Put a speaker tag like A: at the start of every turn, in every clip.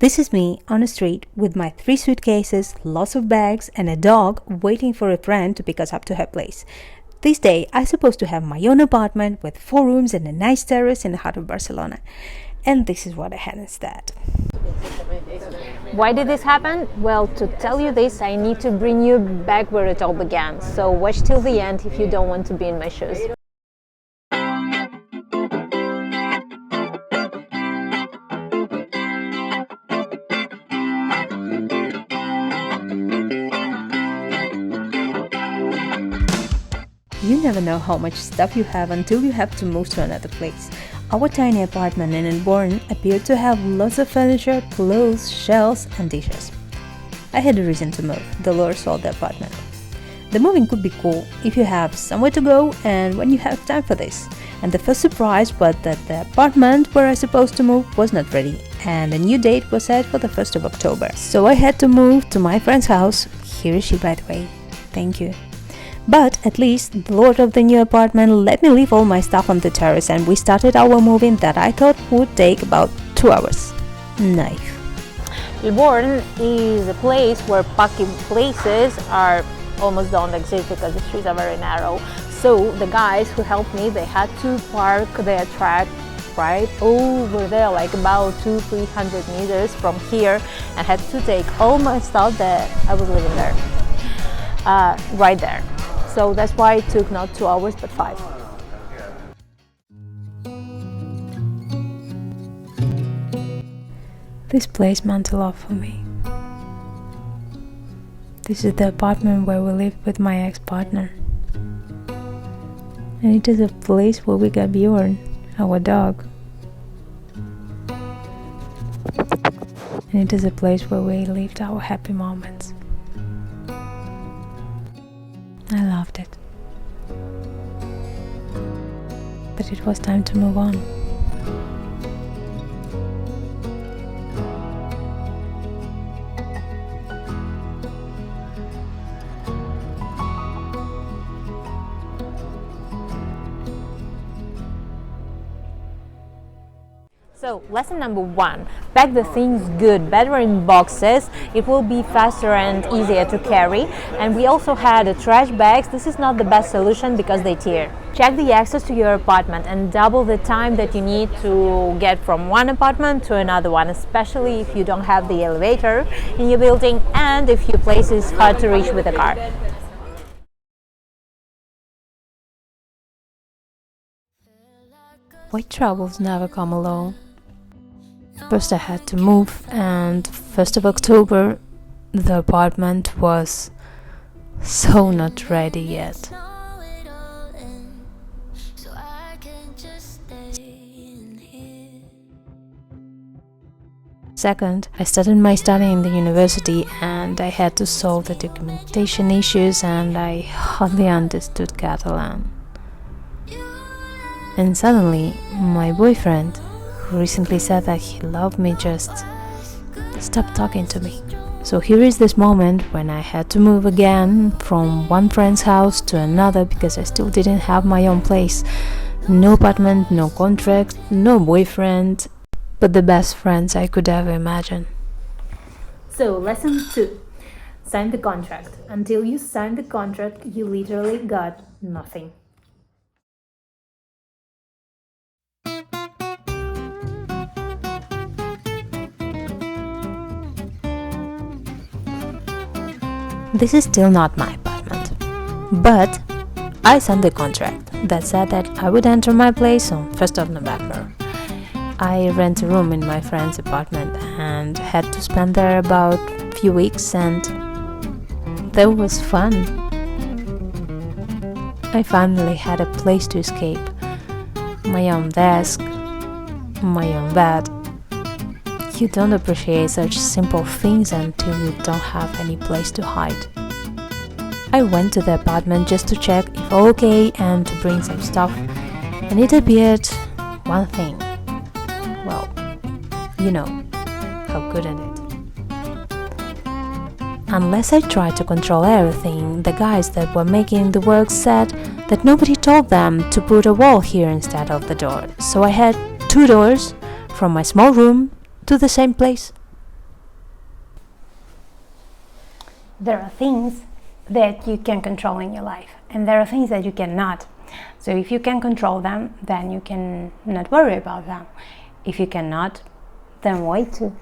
A: This is me on a street with my 3 suitcases, lots of bags, and a dog waiting for a friend to pick us up to her place. This day, I'm supposed to have my own apartment with 4 rooms and a nice terrace in the heart of Barcelona. And this is what I had instead.
B: Why did this happen? Well, to tell you this, I need to bring you back where it all began. So watch till the end if you don't want to be in my shoes.
A: You never know how much stuff you have until you have to move to another place. Our tiny apartment in Elborn appeared to have lots of furniture, clothes, shelves, and dishes. I had a reason to move. The Lord sold the apartment. The moving could be cool if you have somewhere to go and when you have time for this. And the first surprise was that the apartment where I was supposed to move was not ready, and a new date was set for the 1st of October. So I had to move to my friend's house. Here is she, by the way. Thank you. But at least the lord of the new apartment let me leave all my stuff on the terrace, and we started our moving that I thought would take about 2 hours. Nice.
B: Elborn is a place where parking places are almost don't exist because the streets are very narrow. So the guys who helped me, they had to park their truck right over there, like about 200-300 meters from here, and had to take all my stuff that I was living there, right there. So that's why it took not 2 hours but 5.
A: This place meant a lot for me. This is the apartment where we lived with my ex-partner. And it is a place where we got Bjorn, our dog. And it is a place where we lived our happy moments. I loved it. But it was time to move on.
B: So, lesson number 1, pack the things good, better in boxes. It will be faster and easier to carry. And we also had trash bags. This is not the best solution because they tear. Check the access to your apartment and double the time that you need to get from one apartment to another one, especially if you don't have the elevator in your building and if your place is hard to reach with a car.
A: White troubles never come alone. First I had to move, and 1st of October the apartment was so not ready yet. Second, I started my study in the university and I had to solve the documentation issues, and I hardly understood Catalan. And suddenly, my boyfriend, who recently said that he loved me, just stopped talking to me. So here is this moment when I had to move again from one friend's house to another because I still didn't have my own place. No apartment, no contract, no boyfriend, but the best friends I could ever imagine.
B: So, lesson 2. Sign the contract. Until you sign the contract, you literally got nothing.
A: This is still not my apartment, but I signed the contract that said that I would enter my place on 1st of November. I rent a room in my friend's apartment and had to spend there about a few weeks, and that was fun. I finally had a place to escape, my own desk, my own bed. You don't appreciate such simple things until you don't have any place to hide. I went to the apartment just to check if all okay and to bring some stuff, and it appeared one thing. Well, you know, how couldn't it? Unless I tried to control everything, the guys that were making the work said that nobody told them to put a wall here instead of the door, so I had 2 doors from my small room to the same place.
C: there are things that you can control in your life, and there are things that you cannot. So if you can control them, then you can not worry about them. If you cannot, then wait too.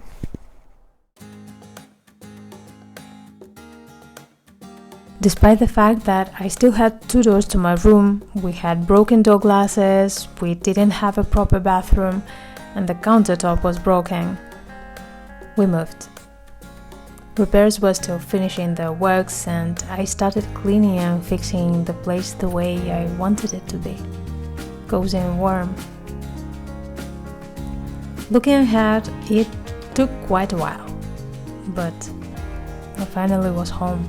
A: Despite the fact that I still had 2 doors to my room, we had broken door glasses, we didn't have a proper bathroom, and the countertop was broken, we moved. Repairs were still finishing their works, and I started cleaning and fixing the place the way I wanted it to be, cozy and warm. Looking ahead, it took quite a while, but I finally was home.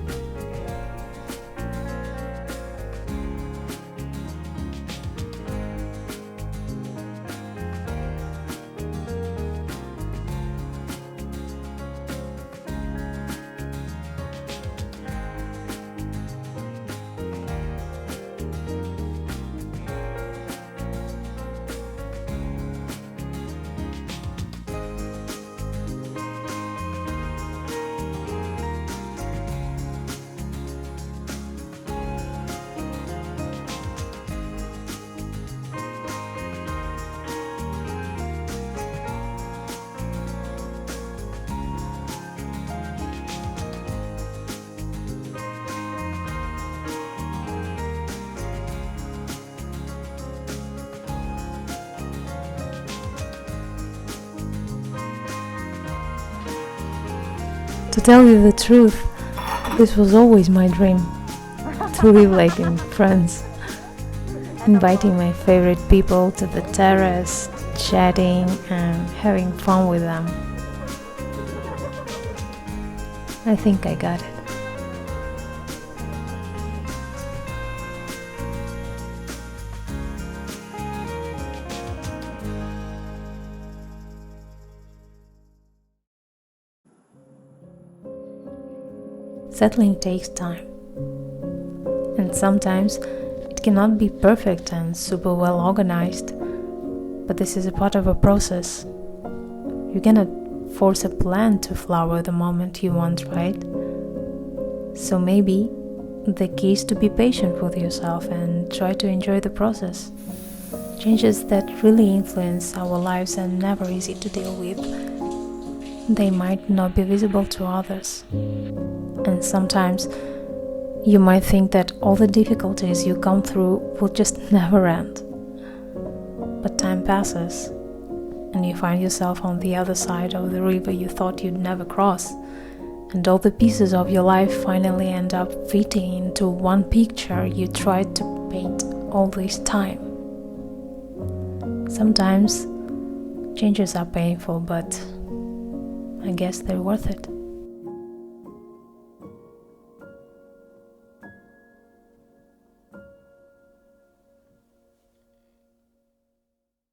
A: To tell you the truth, this was always my dream, to live like in France, inviting my favorite people to the terrace, chatting and having fun with them. I think I got it. Settling takes time, and sometimes it cannot be perfect and super well organized, but this is a part of a process. You cannot force a plant to flower the moment you want, right? So maybe the key is to be patient with yourself and try to enjoy the process. Changes that really influence our lives are never easy to deal with. They might not be visible to others. And sometimes you might think that all the difficulties you come through will just never end. But time passes, and you find yourself on the other side of the river you thought you'd never cross, and all the pieces of your life finally end up fitting into one picture you tried to paint all this time. Sometimes changes are painful, but I guess they're worth it.